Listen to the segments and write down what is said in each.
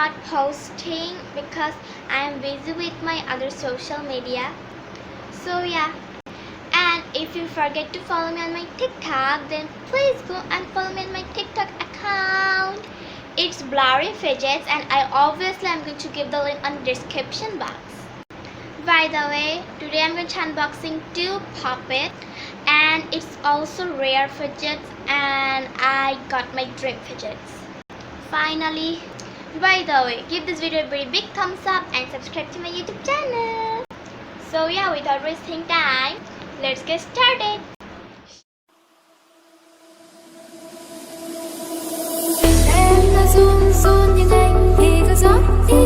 not posting because I am busy with my other social media. So yeah. And if you forget to follow me on my TikTok, then please go and follow me on my TikTok account. It's Blurry Fidgets, and I obviously am going to give the link on the description box. By the way, today I'm going to unboxing 2 puppets, and it's also rare fidgets, and I got my dream fidgets. Finally, by the way, give this video a very big thumbs up and subscribe to my YouTube channel. So yeah, without wasting time, let's get started. Em đã run run nhưng anh thì có gió đi.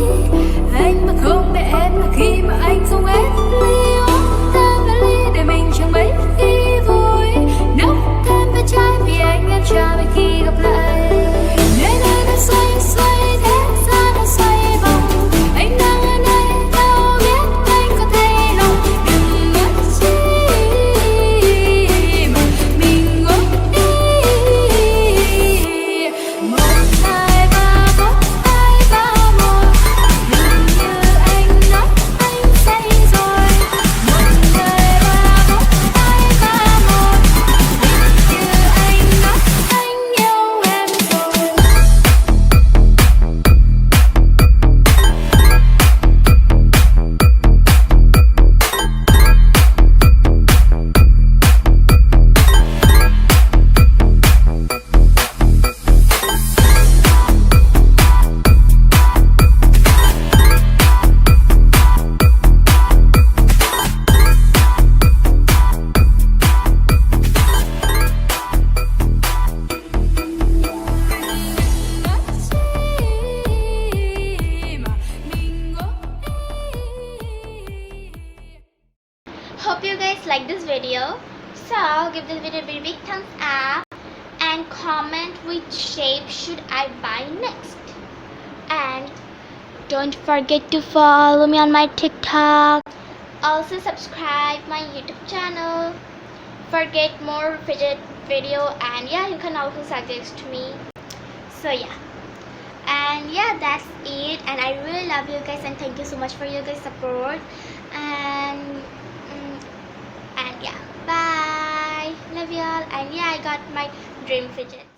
Anh mà không để em là khi mà anh không hết ly uống tan và ly để mình chẳng mấy khi vui. Nấu thêm vài chai vì anh em chờ về khi gặp lại. Nơi nơi nó xoay xoay thế gian nó xoay vòng. Anh đang ở đây đâu biết anh có thay lòng. Đừng mất chi mà mình ngốc đi. Một hai ba bốn hai ba một. Hình như anh nói anh say rồi. Một hai ba bốn hai ba một. Hình như anh nói anh yêu em rồi. Hope you guys like this video. So give this video a very big thumbs up and comment which shape should I buy next. And don't forget to follow me on my TikTok. Also subscribe my YouTube channel. Forget more fidget video, and yeah, you can also suggest to me. So yeah. And yeah, that's it, and I really love you guys, and thank you so much for your guys support. And yeah, bye, love you all. And yeah, I got my dream fidget.